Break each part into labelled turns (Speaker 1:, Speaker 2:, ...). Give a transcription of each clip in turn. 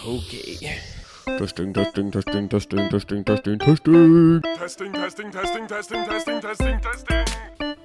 Speaker 1: Okay.
Speaker 2: Testing, testing, testing, testing, testing, testing, testing.
Speaker 3: Testing, testing, testing, testing, testing, testing, testing.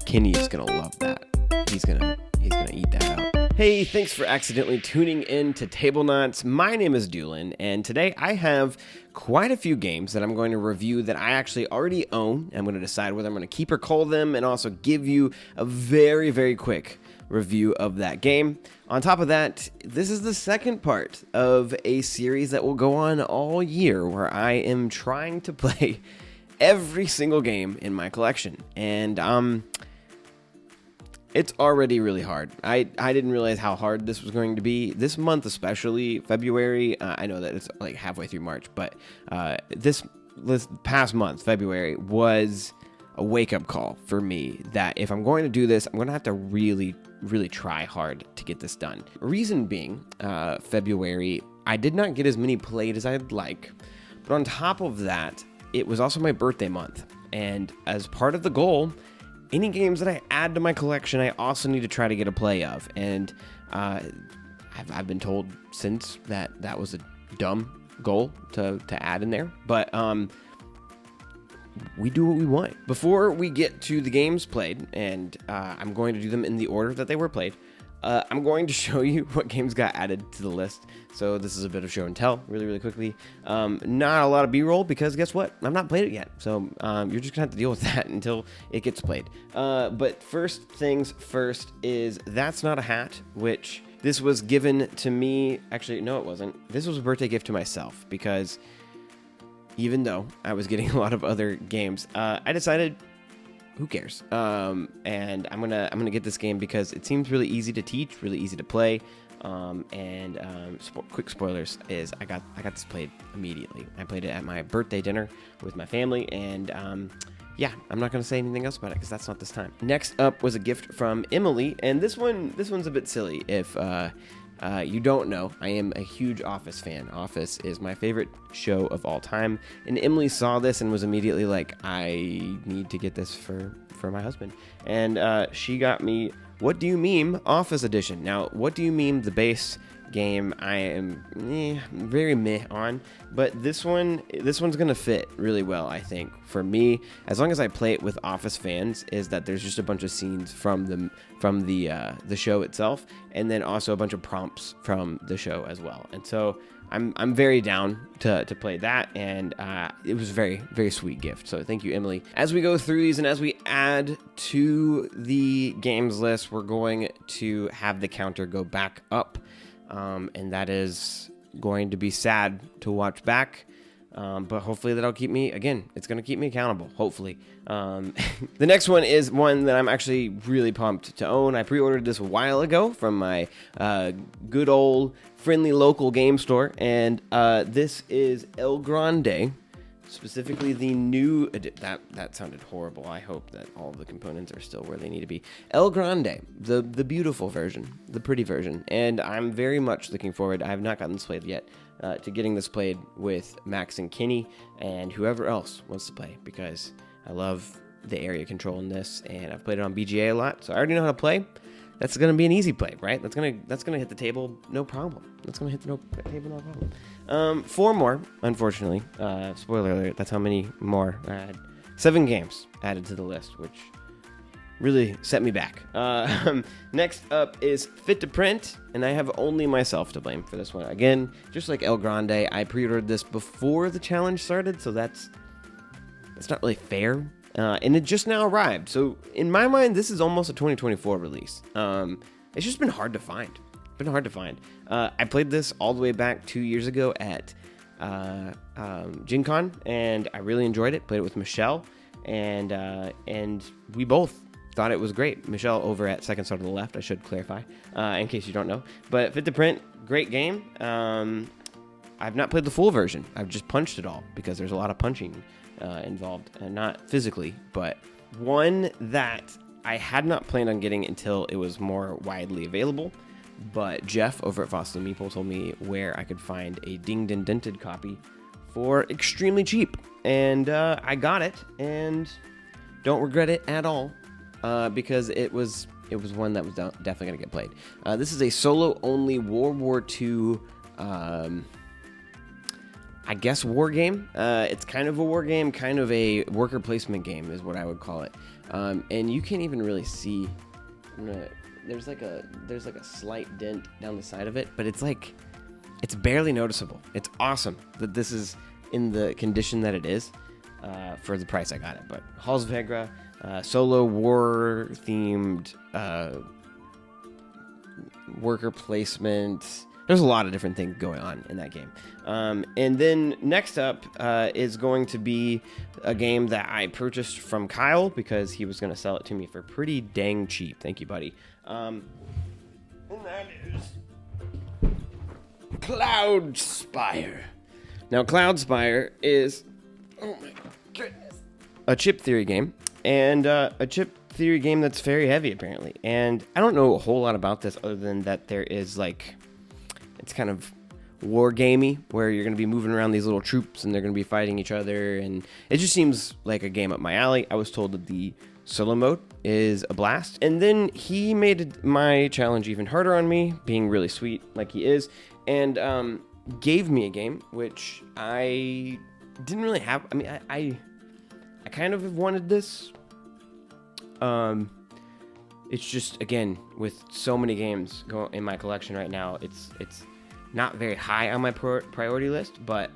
Speaker 1: Kenny's gonna love that. He's gonna eat that up. Hey, thanks for accidentally tuning in to Tablenauts. My name is DOOLIN, and today I have quite a few games that I'm going to review that I actually already own. I'm going to decide whether I'm going to keep or cull them, and also give you a very, very quick review of that game. On top of that, this is the second part of a series that will go on all year, where I am trying to play every single game in my collection, and it's already really hard. I didn't realize how hard this was going to be. This month especially, February, I know that it's like halfway through March, but this past month, February, was a wake-up call for me that if I'm going to do this, I'm going to have to really try hard to get this done. Reason being, February, I did not get as many played as I'd like, but on top of that, it was also my birthday month, and as part of the goal, any games that I add to my collection, I also need to try to get a play of, and I've been told since that was a dumb goal to add in there, but we do what we want. Before we get to the games played, and I'm going to do them in the order that they were played, I'm going to show you what games got added to the list. So this is a bit of show and tell, really quickly. Not a lot of B-roll, because guess what? I've not played it yet. So you're just gonna have to deal with that until it gets played. But first things first is That's Not a Hat, which this was given to me. Actually, no, it wasn't. This was a birthday gift to myself, because even though I was getting a lot of other games, I decided, who cares? And I'm gonna get this game because it seems really easy to teach, really easy to play. Quick spoilers is I got this played immediately. I played it at my birthday dinner with my family, and yeah, I'm not gonna say anything else about it because that's not this time. Next up was a gift from Emily, and this one's a bit silly. If you don't know, I am a huge Office fan. Office is my favorite show of all time, and Emily saw this and was immediately like, I need to get this for my husband, and she got me What Do You Meme Office Edition. Now, What Do You Meme, the base game, I am very meh on, but this one's gonna fit really well, I think, for me, as long as I play it with Office fans. Is that there's just a bunch of scenes from the show itself, and then also a bunch of prompts from the show as well, and so I'm very down to play that, and it was a very sweet gift, so thank you, Emily. As we go through these and as we add to the games list, we're going to have the counter go back up, and that is going to be sad to watch back, but hopefully that'll keep me, again, it's going to keep me accountable, hopefully. The next one is one that I'm actually really pumped to own. I pre-ordered this a while ago from my good old friendly local game store, and this is El Grande, specifically the new that sounded horrible. I hope that all of the components are still where they need to be. El Grande, the beautiful version, the pretty version, and I'm very much looking forward. I have not gotten this played yet, to getting this played with Max and Kenny and whoever else wants to play, because I love the area control in this, and I've played it on BGA a lot, so I already know how to play. That's gonna be an easy play, right? That's gonna hit the table, no problem. That's gonna hit the table, no problem. 4 more, unfortunately. Spoiler alert. That's how many more I had. 7 games added to the list, which really set me back. Next up is Fit to Print, and I have only myself to blame for this one. Again, just like El Grande, I pre-ordered this before the challenge started, so that's not really fair. And it just now arrived. So in my mind, this is almost a 2024 release. It's just been hard to find. I played this all the way back 2 years ago at Gen Con, and I really enjoyed it. Played it with Michelle, and we both thought it was great. Michelle over at Second Star to the Left, I should clarify, in case you don't know. But Fit to Print, great game. I've not played the full version. I've just punched it all, because there's a lot of punching involved, and not physically, but one that I had not planned on getting until it was more widely available. But Jeff over at Fossil Meeple told me where I could find a dinged and dented copy for extremely cheap, and I got it, and don't regret it at all, because it was one that was definitely gonna get played. This is a solo only World War II I guess war game. It's kind of a war game, kind of a worker placement game is what I would call it. And you can't even really see. There's like a slight dent down the side of it, but it's barely noticeable. It's awesome that this is in the condition that it is for the price I got it. But Halls of Hegra, solo war themed worker placement. There's a lot of different things going on in that game. And then next up is going to be a game that I purchased from Kyle because he was going to sell it to me for pretty dang cheap. Thank you, buddy. And that is Cloudspire. Now, Cloudspire is, oh my goodness, a chip theory game. And a chip theory game that's very heavy, apparently. And I don't know a whole lot about this other than that there is like... It's kind of war gamey where you're going to be moving around these little troops and they're going to be fighting each other. And it just seems like a game up my alley. I was told that the solo mode is a blast. And then he made my challenge even harder on me, being really sweet like he is, and gave me a game which I didn't really have. I mean, I kind of have wanted this. It's just, again, with so many games going in my collection right now, it's not very high on my priority list, but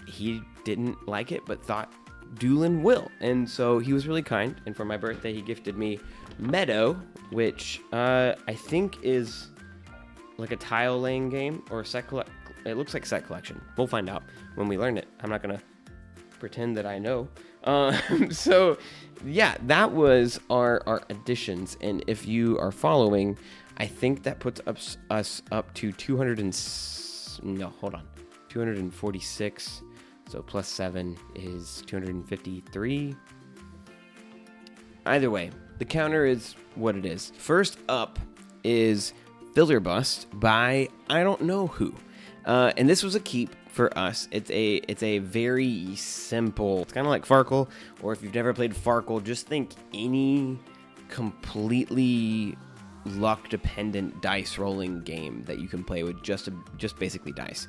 Speaker 1: he didn't like it, but thought DOOLIN will. And so he was really kind, and for my birthday, he gifted me Meadow, which I think is like a tile-laying game, or it looks like set collection. We'll find out when we learn it. I'm not going to pretend that I know. So yeah, that was our additions, and if you are following, I think that puts us up to 246. So plus 7 is 253. Either way, the counter is what it is. First up is Filler Bust by I don't know who, and this was a keep for us. It's a very simple. It's kind of like Farkle, or if you've never played Farkle, just think any completely luck-dependent dice rolling game that you can play with just basically dice.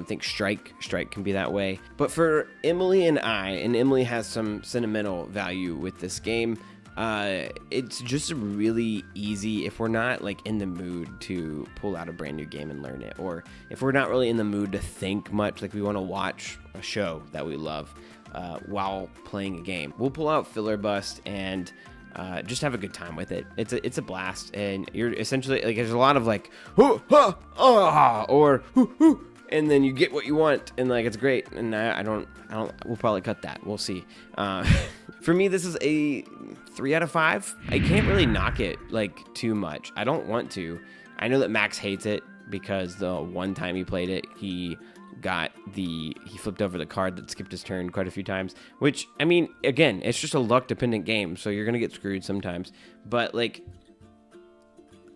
Speaker 1: Think Strike can be that way. But for Emily and Emily has some sentimental value with this game. It's just really easy if we're not like in the mood to pull out a brand new game and learn it, or if we're not really in the mood to think much, like we want to watch a show that we love while playing a game. We'll pull out Filler Bust and just have a good time with it. It's a blast, and you're essentially like there's a lot of like hoo, ha, ah, or hoo, hoo, and then you get what you want, and like it's great. And I don't. We'll probably cut that. We'll see. For me, this is a 3 out of 5. I can't really knock it like too much. I don't want to. I know that Max hates it because the one time he played it, he flipped over the card that skipped his turn quite a few times, which, I mean, again, it's just a luck dependent game, so you're gonna get screwed sometimes, but like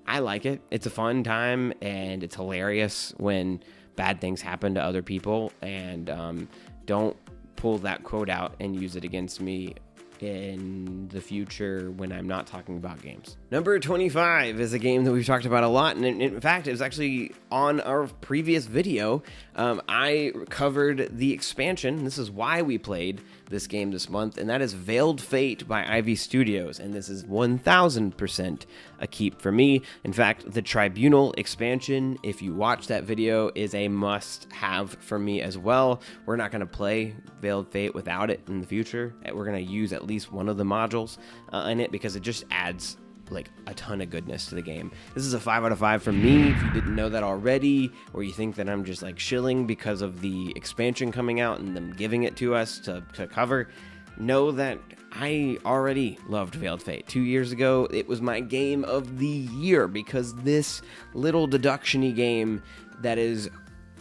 Speaker 1: I like it. It's a fun time, and it's hilarious when bad things happen to other people, and don't pull that quote out and use it against me in the future when I'm not talking about games. Number 25 is a game that we've talked about a lot, and in fact, it was actually on our previous video. I covered the expansion. This is why we played this game this month, and that is Veiled Fate by Ivy Studios, and this is 1000% a keep for me. In fact, the Tribunal expansion, if you watch that video, is a must-have for me as well. We're not going to play Veiled Fate without it in the future. We're going to use at least one of the modules in it because it just adds like a ton of goodness to the game. This is a 5 out of 5 from me. If you didn't know that already, or you think that I'm just like shilling because of the expansion coming out and them giving it to us to cover, know that I already loved Veiled Fate. 2 years ago, it was my game of the year because this little deduction-y game that is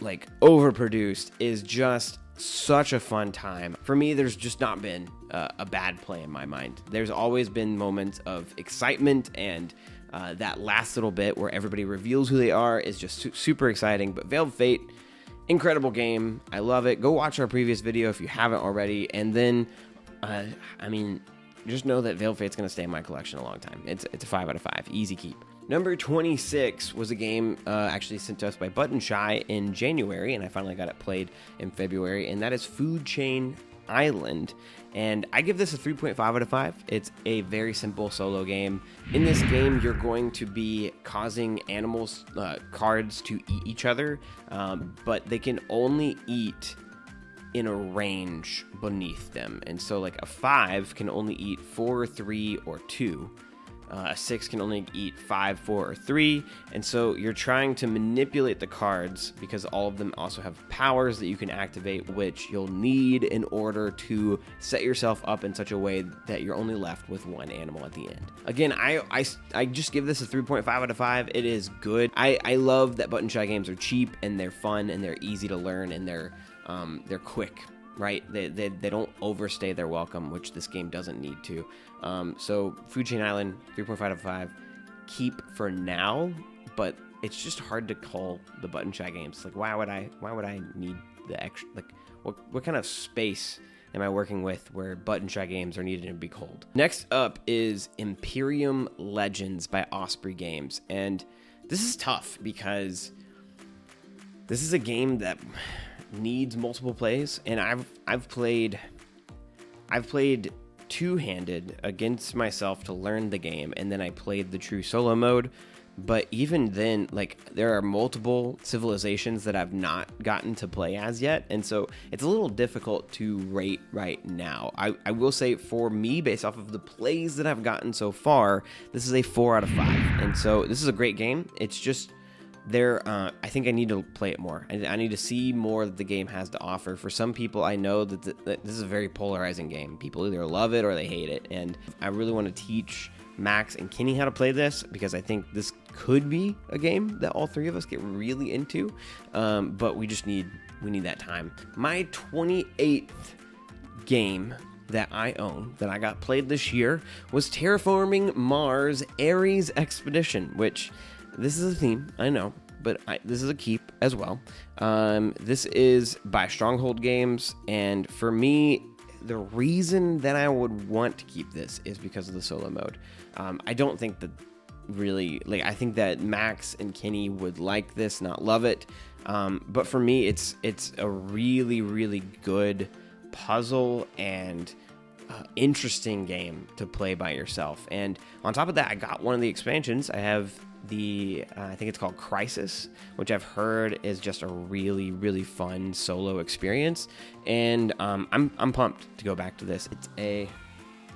Speaker 1: like overproduced is just such a fun time. For me, there's just not been a bad play in my mind. There's always been moments of excitement, and that last little bit where everybody reveals who they are is just super exciting. But Veiled Fate, incredible game. I love it. Go watch our previous video if you haven't already. And then, I mean, just know that Veiled Fate's going to stay in my collection a long time. It's a 5 out of 5. Easy keep. Number 26 was a game actually sent to us by Button Shy in January, and I finally got it played in February, and that is Food Chain Island. And I give this a 3.5 out of 5. It's a very simple solo game. In this game, you're going to be causing animals, cards to eat each other, but they can only eat in a range beneath them. And so like a 5 can only eat 4, 3, or 2. A 6 can only eat 5, 4, or 3. And so you're trying to manipulate the cards because all of them also have powers that you can activate, which you'll need in order to set yourself up in such a way that you're only left with one animal at the end. Again, I just give this a 3.5 out of 5. It is good. I love that Button Shy games are cheap and they're fun and they're easy to learn and they're quick. Right? They don't overstay their welcome, which this game doesn't need to. So Food Chain Island, 3.5 out of 5. Keep for now, but it's just hard to call the Button Shy games. Like, why would I need the extra? Like, what kind of space am I working with where Button Shy games are needed to be called? Next up is Imperium Legends by Osprey Games, and this is tough because this is a game that needs multiple plays, and I've played two-handed against myself to learn the game, and then I played the true solo mode. But even then, like, there are multiple civilizations that I've not gotten to play as yet, and so it's a little difficult to rate right now. I will say, for me, based off of the plays that I've gotten so far, this is a 4 out of 5, and so this is a great game. It's just I think I need to play it more. I need to see more that the game has to offer. For some people, I know that this is a very polarizing game. People either love it or they hate it, and I really want to teach Max and Kenny how to play this because I think this could be a game that all three of us get really into, but we need that time. My 28th game that I own, that I got played this year, was Terraforming Mars Ares Expedition, which... this is a theme, I know, but this is a keep as well. This is by Stronghold Games, and for me, the reason that I would want to keep this is because of the solo mode. I don't think that really, like, I think that Max and Kenny would like this, not love it. But for me, it's a really, really good puzzle and interesting game to play by yourself. And on top of that, I got one of the expansions. I have I think it's called Crisis, which I've heard is just a really, really fun solo experience, and I'm pumped to go back to this. It's a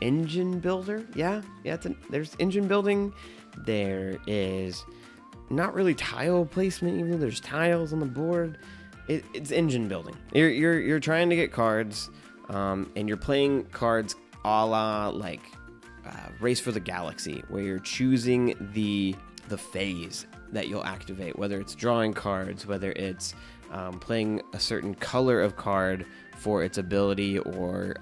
Speaker 1: engine builder, there's engine building. There is not really tile placement, even though there's tiles on the board. It's engine building. You're trying to get cards, and you're playing cards a la like Race for the Galaxy, where you're choosing the phase that you'll activate, whether it's drawing cards, whether it's playing a certain color of card for its ability, or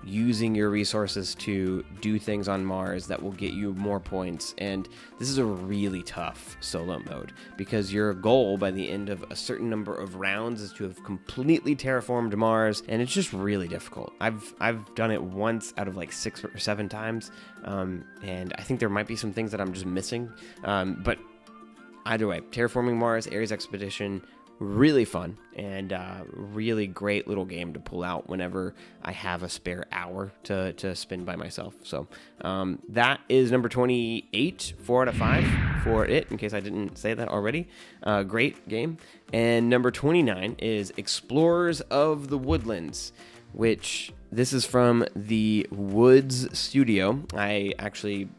Speaker 1: using your resources to do things on Mars that will get you more points. And this is a really tough solo mode because your goal by the end of a certain number of rounds is to have completely terraformed Mars, and it's just really difficult. I've done it once out of like 6 or 7 times, and I think there might be some things that I'm just missing, but either way, Terraforming Mars Ares Expedition, really fun and really great little game to pull out whenever I have a spare hour to spend by myself. So that is number 28, 4 out of 5 for it, in case I didn't say that already. Great game. And number 29 is Explorers of the Woodlands, which this is from the Woods Studio. I actually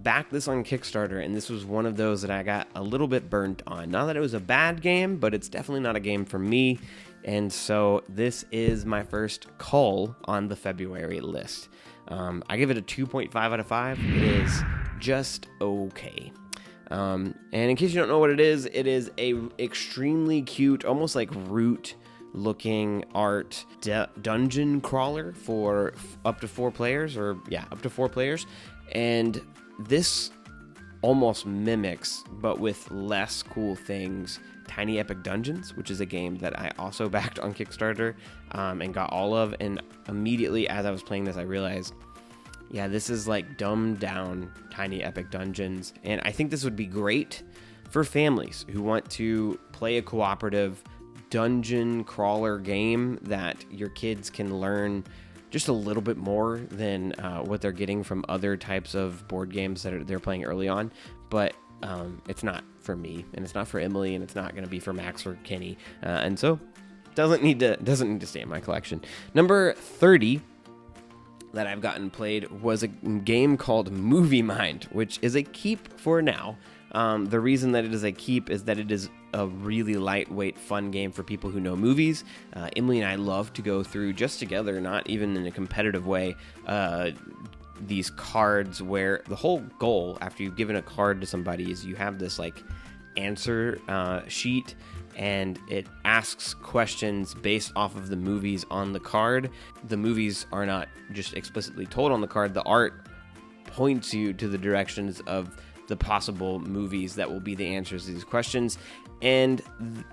Speaker 1: backed this on Kickstarter, and this was one of those that I got a little bit burnt on. Not that it was a bad game, but it's definitely not a game for me, and so this is my first call on the February list. I give it a 2.5 out of 5. It is just okay. And in case you don't know what it is a extremely cute, almost like Root looking art dungeon crawler for up to 4 players, up to 4 players. And this almost mimics, but with less cool things, Tiny Epic Dungeons, which is a game that I also backed on Kickstarter and got all of. And immediately as I was playing this, I realized, Yeah, this is like dumbed down tiny epic dungeons, and I think this would be great for families who want to play a cooperative dungeon crawler game that your kids can learn just a little bit more than what they're getting from other types of board games that they're playing early on. But it's not for me, and it's not for Emily, and it's not going to be for Max or Kenny, and so doesn't need to stay in my collection. Number 30 that I've gotten played was a game called Movie Mind, which is a keep for now. The reason that it is a keep is that it is a really lightweight, fun game for people who know movies. Emily and I love to go through just together, not even in a competitive way, these cards where the whole goal after you've given a card to somebody is you have this like answer sheet, and it asks questions based off of the movies on the card. The movies are not just explicitly told on the card. The art points you to the directions of the possible movies that will be the answers to these questions, and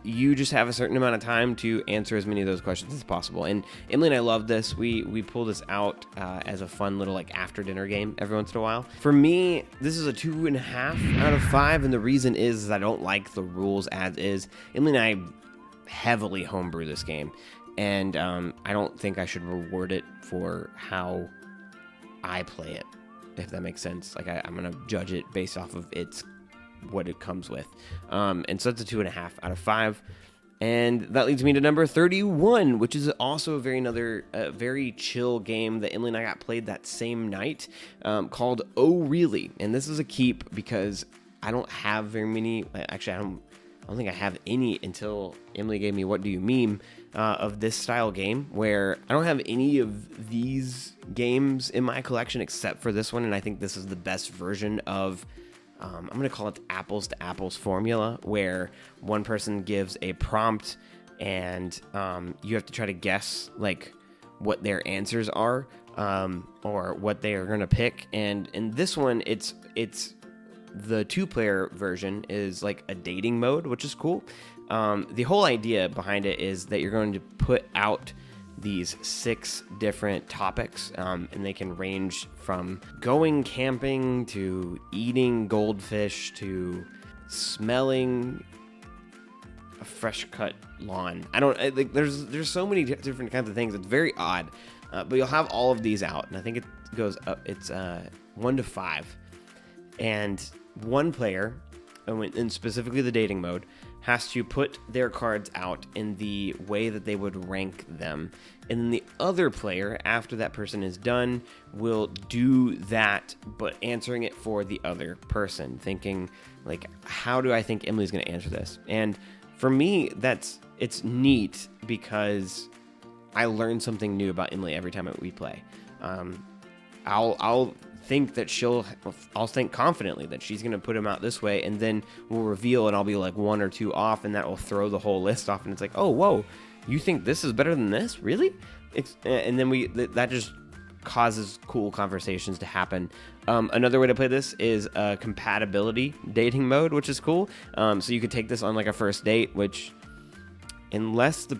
Speaker 1: you just have a certain amount of time to answer as many of those questions as possible. And Emily and I love this. We pull this out as a fun little like after dinner game every once in a while. For me, this is a 2.5 out of 5, and the reason is I don't like the rules as is. Emily and I heavily homebrew this game, and I don't think I should reward it for how I play it, if that makes sense. Like I'm gonna judge it based off of what it comes with, and so it's a 2.5 out of 5. And that leads me to number 31, which is also a very chill game that Emily and I got played that same night, called Oh Really. And this is a keep because I don't have very many. Actually, I don't think I have any until Emily gave me What Do You Meme of this style game, where I don't have any of these games in my collection except for this one, and I think this is the best version of, I'm going to call it the apples to apples formula, where one person gives a prompt and you have to try to guess like what their answers are, or what they are going to pick. And in this one, it's the 2-player version is like a dating mode, which is cool. The whole idea behind it is that you're going to put out these 6 different topics, and they can range from going camping to eating goldfish to smelling a fresh cut lawn. There's so many different kinds of things. It's very odd, but you'll have all of these out, and I think it goes up. It's 1 to 5, and one player, and specifically the dating mode, has to put their cards out in the way that they would rank them. And then the other player, after that person is done, will do that, but answering it for the other person, thinking, like, how do I think Emily's going to answer this? And for me, it's neat because I learn something new about Emily every time we play. I'll think that I'll think confidently that she's going to put him out this way, and then we'll reveal and I'll be like 1 or 2 off, and that will throw the whole list off, and it's like, oh, whoa, you think this is better than this? Really? And then that just causes cool conversations to happen. Another way to play this is a compatibility dating mode, which is cool. So you could take this on like a first date, which, unless the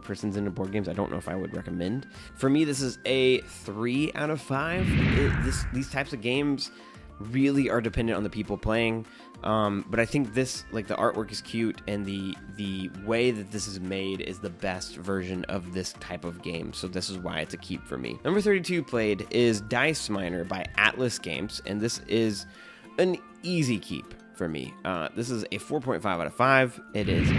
Speaker 1: person's into board games, I don't know if I would recommend. For me, this is a 3 out of 5. These types of games really are dependent on the people playing. But I think this, like, the artwork is cute, and the way that this is made is the best version of this type of game. So this is why it's a keep for me. Number 32 played is Dice Miner by Atlas Games, and this is an easy keep for me. This is a 4.5 out of 5. It is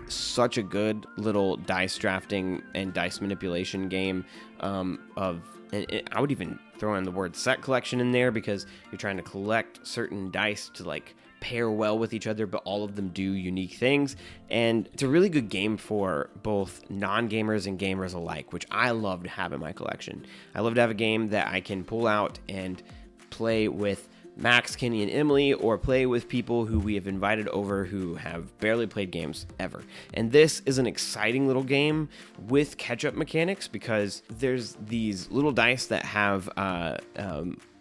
Speaker 1: such a good little dice drafting and dice manipulation game, and I would even throw in the word set collection in there, because you're trying to collect certain dice to like pair well with each other, but all of them do unique things. And it's a really good game for both non-gamers and gamers alike, which I love to have in my collection. I love to have a game that I can pull out and play with Max, Kenny, and Emily, or play with people who we have invited over who have barely played games ever. And this is an exciting little game with catch-up mechanics, because there's these little dice that have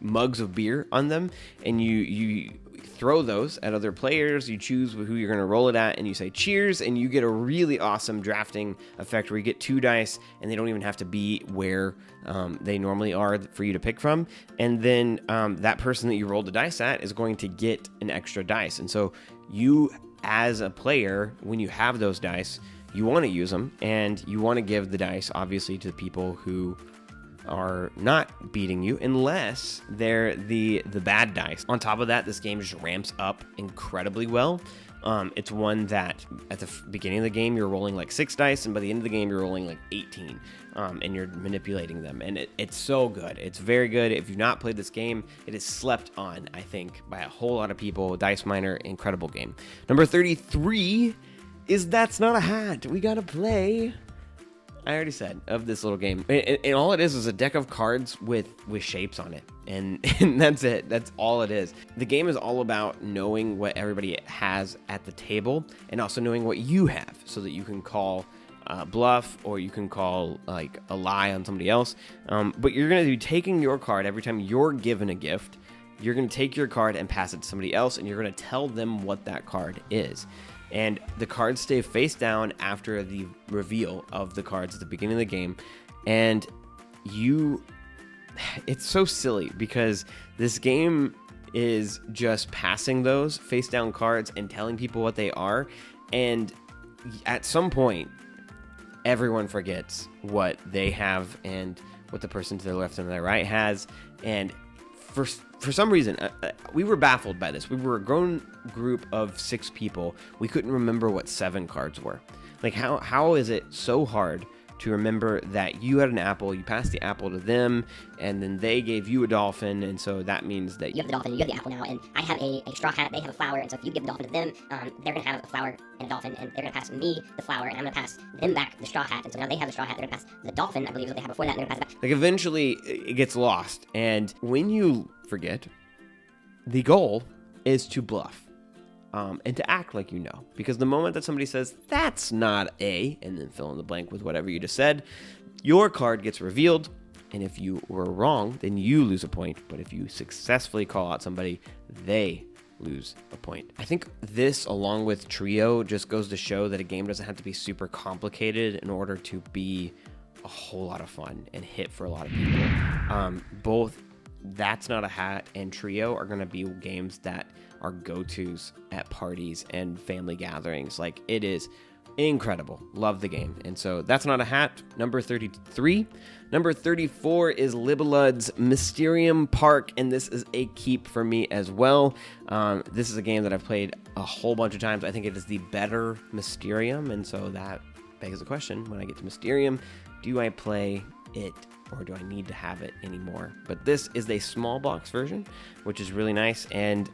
Speaker 1: mugs of beer on them, and you throw those at other players. You choose who you're going to roll it at, and you say cheers, and you get a really awesome drafting effect where you get 2 dice, and they don't even have to be where they normally are for you to pick from. And then that person that you rolled the dice at is going to get an extra dice. And so you, as a player, when you have those dice, you want to use them, and you want to give the dice, obviously, to the people who are not beating you, unless they're the bad dice. On top of that, this game just ramps up incredibly well. It's one that at the beginning of the game you're rolling like 6 dice, and by the end of the game you're rolling like 18, and you're manipulating them, and it's so good. It's very good. If you've not played this game, it is slept on, I think, by a whole lot of people. Dice Miner, incredible game. Number 33 is That's Not a Hat. We gotta play, I already said, of this little game. And all it is a deck of cards with shapes on it. And that's it. That's all it is. The game is all about knowing what everybody has at the table, and also knowing what you have, so that you can call bluff, or you can call like a lie on somebody else. But you're going to be taking your card every time you're given a gift. You're going to take your card and pass it to somebody else, and you're going to tell them what that card is. And the cards stay face down after the reveal of the cards at the beginning of the game. And it's so silly, because this game is just passing those face down cards and telling people what they are. And at some point, everyone forgets what they have and what the person to their left and their right has. And for some reason, we were baffled by this. We were a grown group of 6 people. We couldn't remember what 7 cards were. Like, how is it so hard to remember that you had an apple, you passed the apple to them, and then they gave you a dolphin, and so that means that
Speaker 4: you have the dolphin, you have the apple now, and I have a straw hat, they have a flower, and so if you give the dolphin to them, they're going to have a flower and a dolphin, and they're going to pass me the flower, and I'm going to pass them back the straw hat, and so now they have the straw hat, they're going to pass the dolphin, I believe, that they had before that, and they're going to pass it back.
Speaker 1: Like, eventually, it gets lost, and when you forget, the goal is to bluff. And to act like you know. Because the moment that somebody says, that's not a, and then fill in the blank with whatever you just said, your card gets revealed, and if you were wrong, then you lose a point. But if you successfully call out somebody, they lose a point. I think this, along with Trio, just goes to show that a game doesn't have to be super complicated in order to be a whole lot of fun and hit for a lot of people. Both That's Not a Hat and Trio are going to be games that are go-tos at parties and family gatherings. Like, it is incredible. Love the game. And so That's Not a Hat, number 33. Number 34 is Libelud's Mysterium Park, and this is a keep for me as well. This is a game that I've played a whole bunch of times. I think it is the better Mysterium, and so that begs the question, when I get to Mysterium, do I play it, or do I need to have it anymore? But this is a small box version, which is really nice, and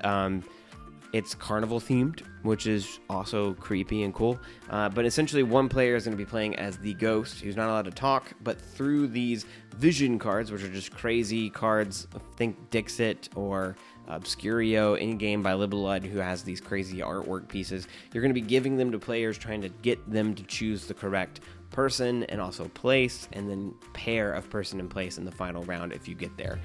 Speaker 1: it's carnival themed, which is also creepy and cool. But essentially, one player is going to be playing as the ghost, who's not allowed to talk, but through these vision cards, which are just crazy cards, think Dixit or Obscurio, any game by Libelud who has these crazy artwork pieces, you're going to be giving them to players, trying to get them to choose the correct person and also place, and then pair of person and place in the final round if you get there.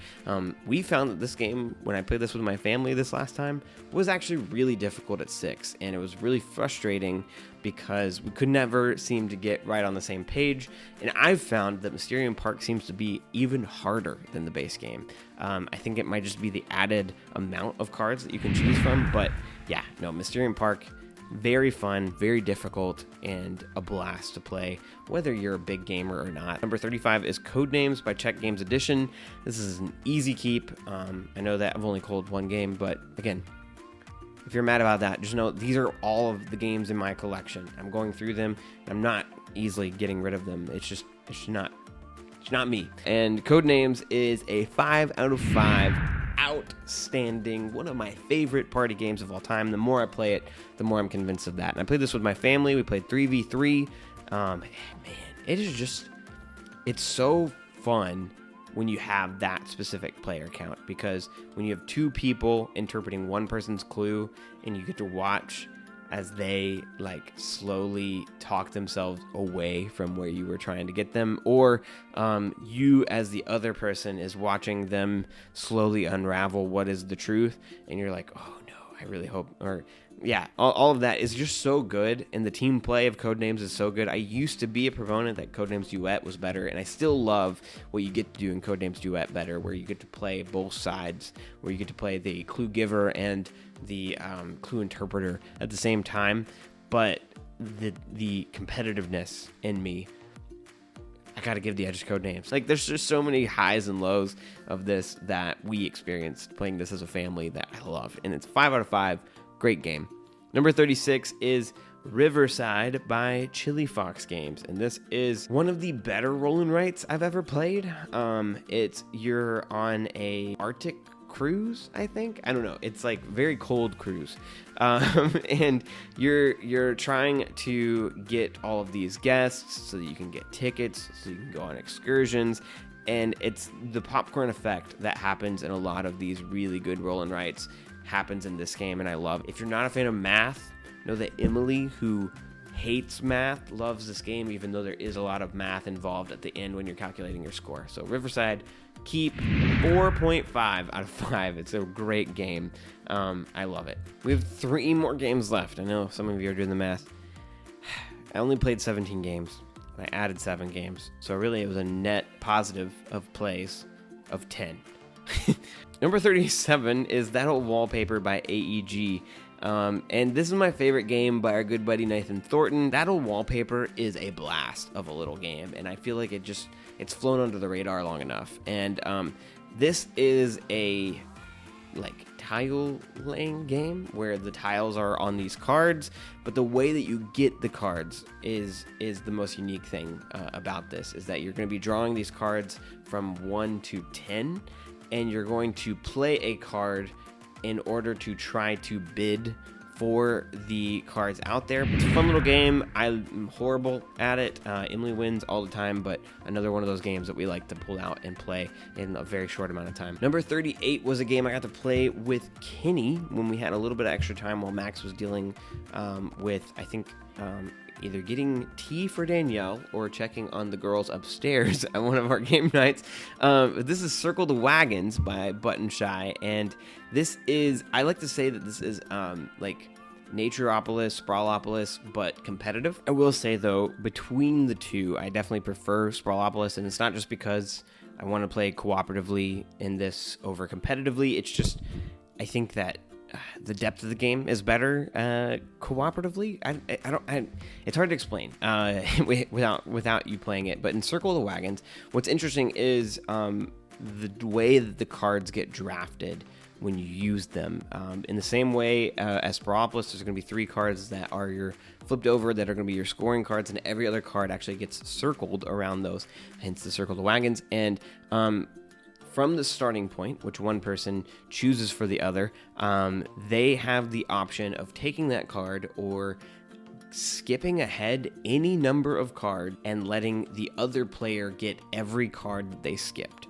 Speaker 1: We found that this game, when I played this with my family this last time, was actually really difficult at 6, and it was really frustrating because we could never seem to get right on the same page. And I've found that Mysterium Park seems to be even harder than the base game. I think it might just be the added amount of cards that you can choose from, but yeah, no, Mysterium Park, very fun, very difficult, and a blast to play, whether you're a big gamer or not. Number 35 is Codenames by Czech Games Edition. This is an easy keep. I know that I've only called one game, but again, if you're mad about that, just know these are all of the games in my collection. I'm going through them, and I'm not easily getting rid of them. It's not me. And Codenames is a 5 out of 5. Outstanding, one of my favorite party games of all time. The more I play it, the more I'm convinced of that. And I played this with my family. We played 3v3. Man, it is just, it's so fun when you have that specific player count, because when you have 2 people interpreting one person's clue and you get to watch as they like slowly talk themselves away from where you were trying to get them, or you as the other person is watching them slowly unravel what is the truth, and you're like, oh no, I really hope, or yeah, all of that is just so good, and the team play of Codenames is so good. I used to be a proponent that Codenames Duet was better, and I still love what you get to do in Codenames Duet better, where you get to play both sides, where you get to play the clue giver and the clue interpreter at the same time. But the competitiveness in me, I gotta give the edge to Codenames. Like, there's just so many highs and lows of this that we experienced playing this as a family that I love, and it's 5 out of 5. Great game. Number 36 is Riverside by Chili Fox Games, and this is one of the better roll and writes I've ever played. You're on a Arctic cruise, I think. I don't know. It's like very cold cruise, and you're trying to get all of these guests so that you can get tickets, so you can go on excursions. And it's the popcorn effect that happens in a lot of these really good roll and writes happens in this game, and I love it. If you're not a fan of math, know that Emily, who hates math, loves this game, even though there is a lot of math involved at the end when you're calculating your score. So Riverside, keep 4.5 out of 5. It's a great game. I love it. We have 3 more games left. I know some of you are doing the math. I only played 17 games. I added 7 games. So really it was a net positive of plays of 10. Number 37 is That Old Wallpaper by AEG. And this is my favorite game by our good buddy Nathan Thornton. That Old Wallpaper is a blast of a little game, and I feel like it's flown under the radar long enough. And this is a tile laying game where the tiles are on these cards, but the way that you get the cards is the most unique thing about this, is that you're going to be drawing these cards from 1 to 10, and you're going to play a card in order to try to bid for the cards out there. It's a fun little game. I'm horrible at it. Emily wins all the time, but another one of those games that we like to pull out and play in a very short amount of time. Number 38 was a game I got to play with Kenny when we had a little bit of extra time while Max was dealing with, I think, either getting tea for Danielle or checking on the girls upstairs at one of our game nights. This is Circle the Wagons by Button Shy, and this is, I like to say that this is like Naturopolis, Sprawlopolis, but competitive. I will say though, between the two, I definitely prefer Sprawlopolis, and it's not just because I want to play cooperatively in this over competitively. It's just, I think that the depth of the game is better cooperatively. It's hard to explain without you playing it. But in Circle of the Wagons, what's interesting is the way that the cards get drafted when you use them. In the same way as Sprawlopolis, there's going to be 3 cards that are your flipped over that are going to be your scoring cards, and every other card actually gets circled around those, hence the Circle of the Wagons. And from the starting point, which one person chooses for the other, they have the option of taking that card or skipping ahead any number of cards and letting the other player get every card that they skipped.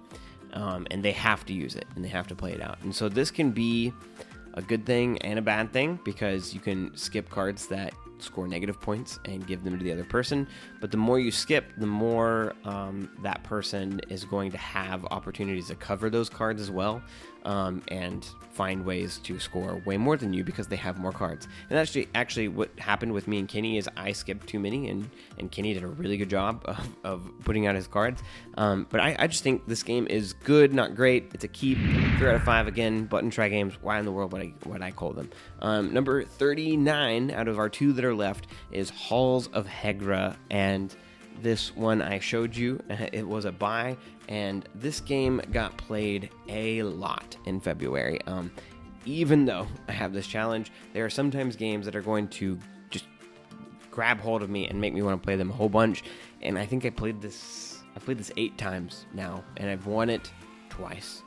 Speaker 1: And they have to use it, and they have to play it out. And so this can be a good thing and a bad thing, because you can skip cards that score negative points and give them to the other person, but the more you skip, the more that person is going to have opportunities to cover those cards as well, and find ways to score way more than you because they have more cards. And actually what happened with me and Kenny is I skipped too many, and Kenny did a really good job of putting out his cards. But I just think this game is good, not great. It's a keep. 3 out of 5 again. Button Try games. Why in the world would I call them? Number 39 out of our 2 that are left is Halls of Hegra, and this one I showed you. It was a buy, and this game got played a lot in February. Even though I have this challenge, there are sometimes games that are going to just grab hold of me and make me want to play them a whole bunch. And I think I played this 8 times now, and I've won it twice.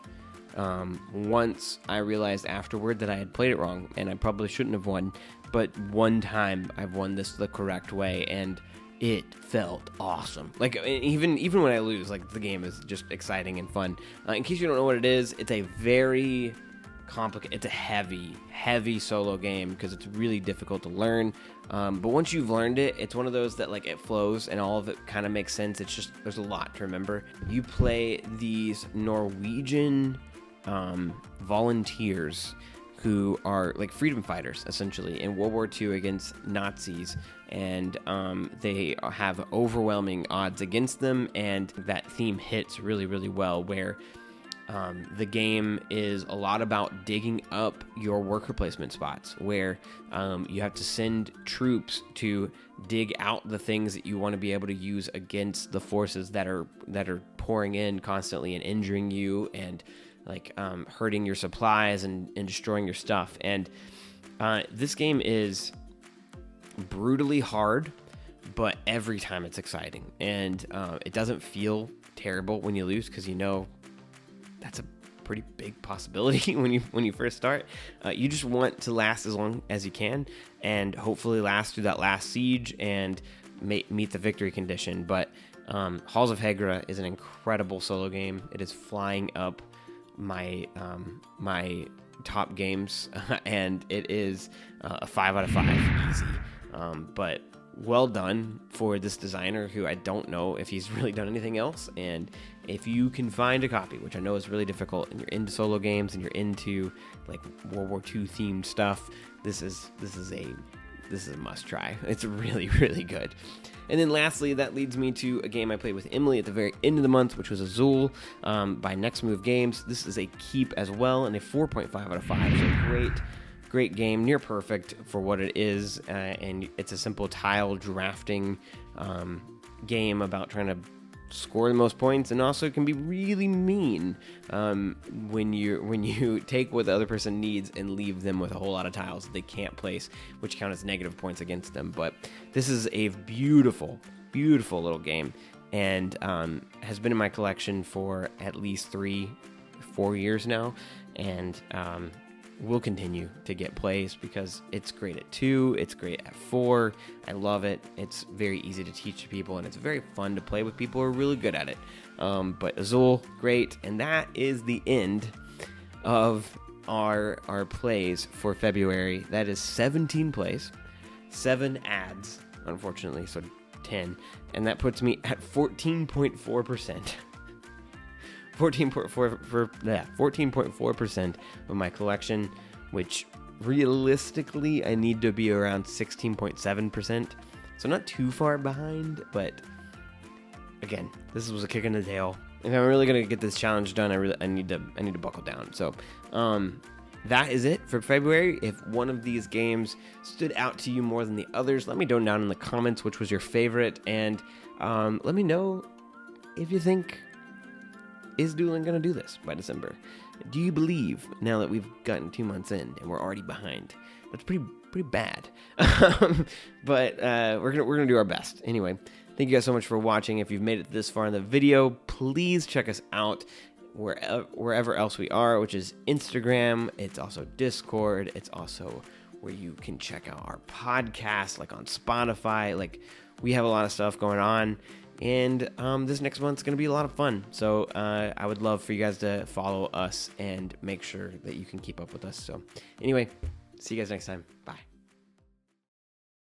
Speaker 1: Once I realized afterward that I had played it wrong, and I probably shouldn't have won. But one time I've won this the correct way, and it felt awesome. Like, even when I lose, like, the game is just exciting and fun. In case you don't know what it is, it's a very complicated, it's a heavy solo game because it's really difficult to learn. But once you've learned it, it's one of those that, like, it flows and all of it kind of makes sense. It's just, there's a lot to remember. You play these Norwegian volunteers who are like freedom fighters essentially in World War II against Nazis, and they have overwhelming odds against them, and that theme hits really, really well, where the game is a lot about digging up your worker placement spots, where you have to send troops to dig out the things that you want to be able to use against the forces that are pouring in constantly and injuring you, and like hurting your supplies and destroying your stuff. And this game is brutally hard, but every time it's exciting, and it doesn't feel terrible when you lose, because you know that's a pretty big possibility when you first start. You just want to last as long as you can, and hopefully last through that last siege and meet the victory condition. But Halls of Hegra is an incredible solo game. It is flying up my my top games, and it is a 5 out of 5 easy. But well done for this designer, who I don't know if he's really done anything else. And if you can find a copy, which I know is really difficult, and you're into solo games and you're into like World War II themed stuff, this is a must try. It's really, really good. And then lastly, that leads me to a game I played with Emily at the very end of the month, which was Azul by Next Move Games. This is a keep as well, and a 4.5 out of 5. So great game, near perfect for what it is. And it's a simple tile drafting game about trying to score the most points, and also can be really mean when you take what the other person needs and leave them with a whole lot of tiles that they can't place, which count as negative points against them. But this is a beautiful little game, and has been in my collection for at least 3-4 years now, and will continue to get plays because it's great at 2, it's great at 4. I love it. It's very easy to teach to people, and it's very fun to play with people who are really good at it. But Azul, great. And that is the end of our plays for February. That is 17 plays, 7 ads, unfortunately, so 10. And that puts me at 14.4%. 14.4% of my collection, which realistically I need to be around 16.7%. So not too far behind, but again, this was a kick in the tail. If I'm really gonna get this challenge done, I need to buckle down. So that is it for February. If one of these games stood out to you more than the others, let me know down in the comments which was your favorite, and let me know if you think, is Duolin going to do this by December? Do you believe, now that we've gotten 2 months in and we're already behind? That's pretty bad. But we're gonna do our best. Anyway, thank you guys so much for watching. If you've made it this far in the video, please check us out wherever else we are, which is Instagram. It's also Discord. It's also where you can check out our podcast, like on Spotify. Like, we have a lot of stuff going on. And this next month's going to be a lot of fun. So I would love for you guys to follow us and make sure that you can keep up with us. So anyway, see you guys next time. Bye.